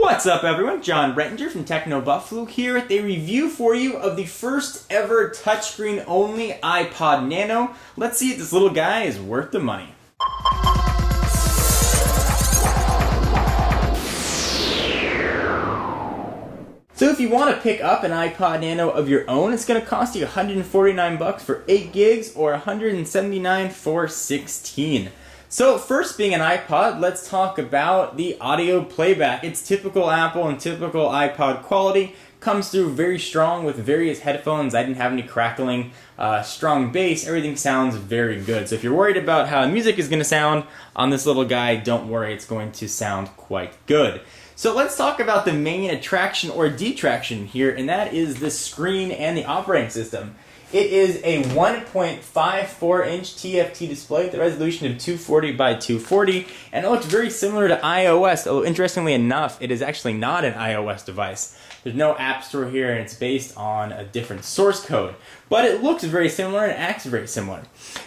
What's up everyone, John Rettinger from Techno Buffalo here with a review for you of the first ever touchscreen only iPod Nano. Let's see if this little guy is worth the money. So if you want to pick up an iPod Nano of your own, it's going to cost you $149 for 8 gigs or $179 for 16. So first, being an iPod, let's talk about the audio playback. It's typical Apple and typical iPod quality. Comes through very strong with various headphones. I didn't have any crackling, strong bass. Everything sounds very good. So if you're worried about how music is going to sound on this little guy, don't worry, it's going to sound quite good. So let's talk about the main attraction or detraction here, and that is the screen and the operating system. It is a 1.54-inch TFT display with a resolution of 240 by 240, and it looks very similar to iOS, although interestingly enough, it is actually not an iOS device. There's no app store here, and it's based on a different source code. But it looks very similar and acts very similar.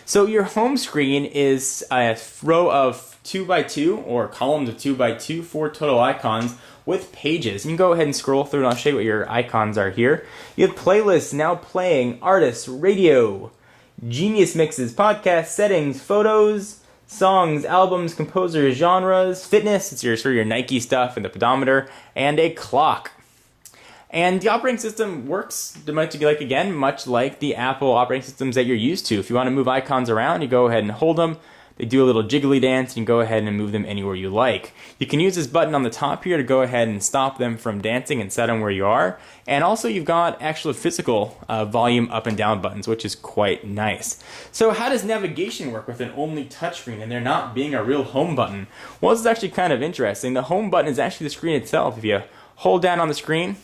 So your home screen is a row of 2x2, or columns of 2x2, 4 total icons, with pages. You can go ahead and scroll through and I'll show you what your icons are here. You have playlists now playing, artists, radio, Genius mixes, podcasts, settings, photos, songs, albums, composers, genres, fitness, it's your Nike stuff and the pedometer, and a clock. And the operating system works much like the Apple operating systems that you're used to. If you want to move icons around, you go ahead and hold them. They do a little jiggly dance, and you can go ahead and move them anywhere you like. You can use this button on the top here to go ahead and stop them from dancing and set them where you are. And also you've got actual physical volume up and down buttons, which is quite nice. So how does navigation work with an only touchscreen and there not being a real home button? Well, this is actually kind of interesting. The home button is actually the screen itself. If you hold down on the screen,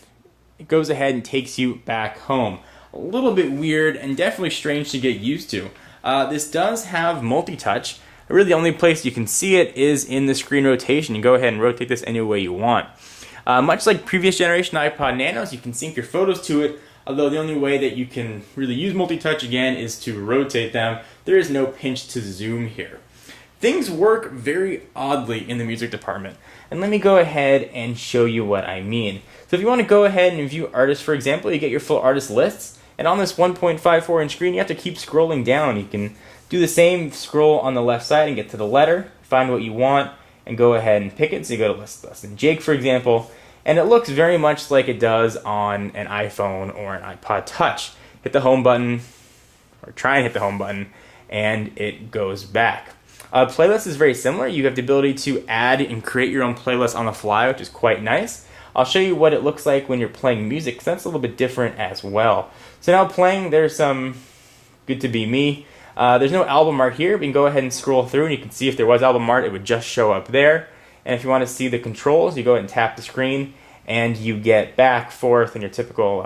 it goes ahead and takes you back home. A little bit weird and definitely strange to get used to. This does have multi-touch. Really the only place you can see it is in the screen rotation. You go ahead and rotate this any way you want. Much like previous generation iPod Nanos, you can sync your photos to it, although the only way that you can really use multi-touch again is to rotate them. There is no pinch to zoom here. Things work very oddly in the music department, and let me go ahead and show you what I mean. So if you want to go ahead and view artists, for example, you get your full artist lists, and on this 1.54-inch screen, you have to keep scrolling down. You can do the same scroll on the left side and get to the letter, find what you want, and go ahead and pick it. So you go to list and Jake, for example, and it looks very much like it does on an iPhone or an iPod Touch. Hit the home button, or try and hit the home button, and it goes back. Playlist is very similar. You have the ability to add and create your own playlist on the fly, which is quite nice. I'll show you what it looks like when you're playing music, because that's a little bit different as well. So now playing, there's some Good to Be Me. There's no album art here, but you can go ahead and scroll through, and you can see if there was album art, it would just show up there. And if you want to see the controls, you go ahead and tap the screen, and you get back, forth, and your typical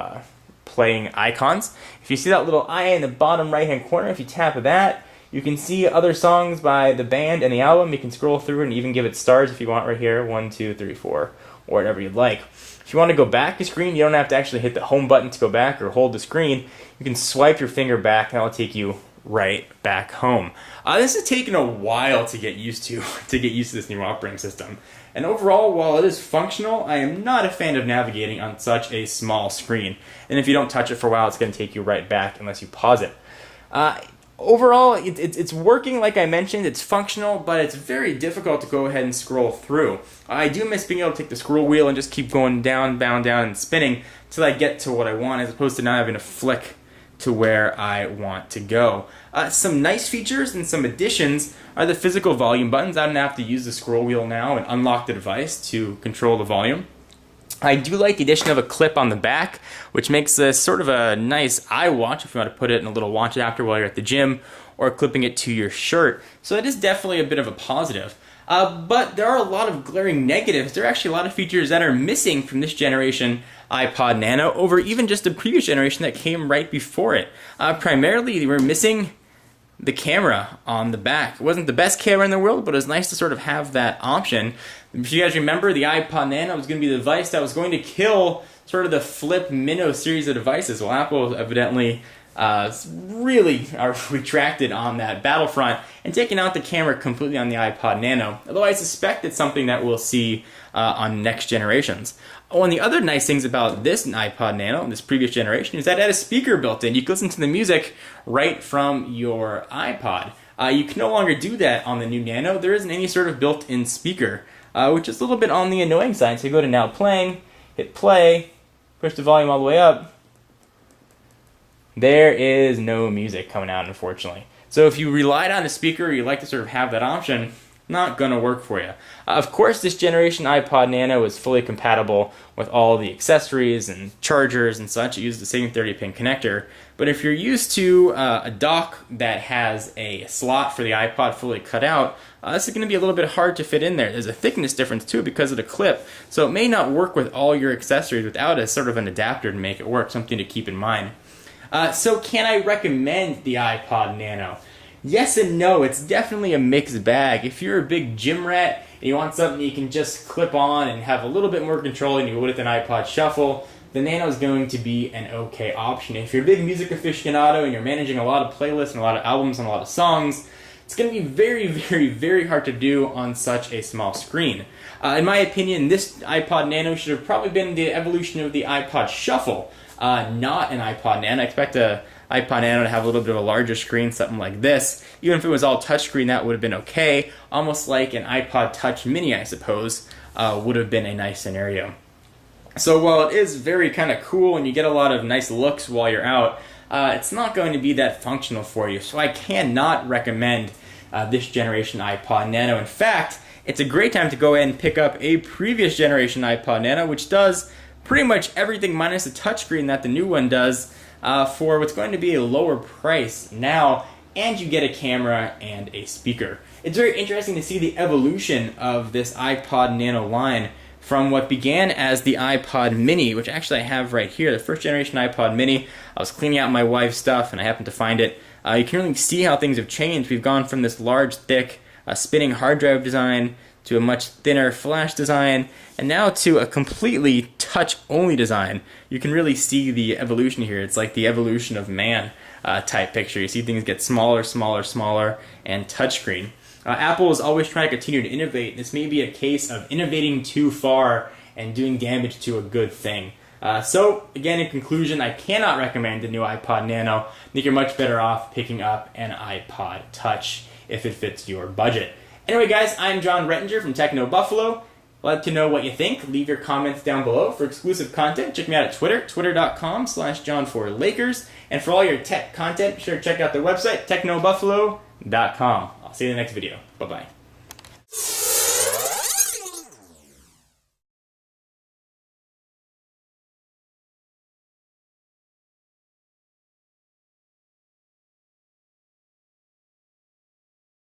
playing icons. If you see that little eye in the bottom right-hand corner, if you tap that, you can see other songs by the band and the album. You can scroll through and even give it stars if you want right here, 1, 2, 3, 4, or whatever you'd like. If you want to go back the screen, you don't have to actually hit the home button to go back or hold the screen. You can swipe your finger back, and that will take you right back home. This has taken a while to get used to this new operating system. And overall, while it is functional, I am not a fan of navigating on such a small screen. And if you don't touch it for a while, it's going to take you right back unless you pause it. Overall, it's working like I mentioned, it's functional, but it's very difficult to go ahead and scroll through. I do miss being able to take the scroll wheel and just keep going down, bound down, and spinning until I get to what I want, as opposed to now having to flick to where I want to go. Some nice features and some additions are the physical volume buttons. I don't have to use the scroll wheel now and unlock the device to control the volume. I do like the addition of a clip on the back, which makes this sort of a nice eye watch if you want to put it in a little watch adapter while you're at the gym, or clipping it to your shirt. So that is definitely a bit of a positive. But there are a lot of glaring negatives. There are actually a lot of features that are missing from this generation iPod Nano over even just the previous generation that came right before it. Primarily, we're missing the camera on the back. It wasn't the best camera in the world, but it was nice to sort of have that option. If you guys remember, the iPod Nano was going to be the device that was going to kill sort of the Flip Minnow series of devices. Well, Apple evidently really retracted on that battlefront and taken out the camera completely on the iPod Nano, although I suspect it's something that we'll see on next generations. One of the other nice things about this iPod Nano, this previous generation, is that it had a speaker built in. You can listen to the music right from your iPod. You can no longer do that on the new Nano. There isn't any sort of built-in speaker, which is a little bit on the annoying side. So you go to Now Playing, hit play, push the volume all the way up. There is no music coming out, unfortunately. So if you relied on a speaker, or you like to sort of have that option, not going to work for you. Of course, this generation iPod Nano is fully compatible with all the accessories and chargers and such. It uses the same 30-pin connector. But if you're used to a dock that has a slot for the iPod fully cut out, this is going to be a little bit hard to fit in there. There's a thickness difference too because of the clip, so it may not work with all your accessories without a sort of an adapter to make it work, something to keep in mind. So can I recommend the iPod Nano? Yes and no. It's definitely a mixed bag. If you're a big gym rat and you want something you can just clip on and have a little bit more control than you would with an iPod Shuffle, the Nano is going to be an okay option. If you're a big music aficionado and you're managing a lot of playlists and a lot of albums and a lot of songs, it's going to be very, very, very hard to do on such a small screen. In my opinion, this iPod Nano should have probably been the evolution of the iPod Shuffle, not an iPod Nano. I expect a iPod Nano to have a little bit of a larger screen, something like this. Even if it was all touchscreen, that would have been okay. Almost like an iPod Touch Mini, I suppose, would have been a nice scenario. So while it is very kind of cool and you get a lot of nice looks while you're out, it's not going to be that functional for you. So I cannot recommend this generation iPod Nano. In fact, it's a great time to go ahead and pick up a previous generation iPod Nano, which does pretty much everything minus the touchscreen that the new one does, for what's going to be a lower price now, and you get a camera and a speaker. It's very interesting to see the evolution of this iPod Nano line from what began as the iPod Mini, which actually I have right here, the first generation iPod Mini. I was cleaning out my wife's stuff and I happened to find it. You can really see how things have changed. We've gone from this large, thick, spinning hard drive design to a much thinner flash design, and now to a completely touch-only design. You can really see the evolution here. It's like the evolution of man type picture. You see things get smaller, smaller, smaller, and touchscreen. Apple is always trying to continue to innovate. This may be a case of innovating too far and doing damage to a good thing. So, again, in conclusion, I cannot recommend the new iPod Nano. I think you're much better off picking up an iPod Touch if it fits your budget. Anyway, guys, I'm John Rettinger from Techno Buffalo. I'd like to know what you think. Leave your comments down below. For exclusive content, check me out at Twitter, twitter.com/John4Lakers. And for all your tech content, be sure to check out the website, technobuffalo.com. I'll see you in the next video. Bye-bye.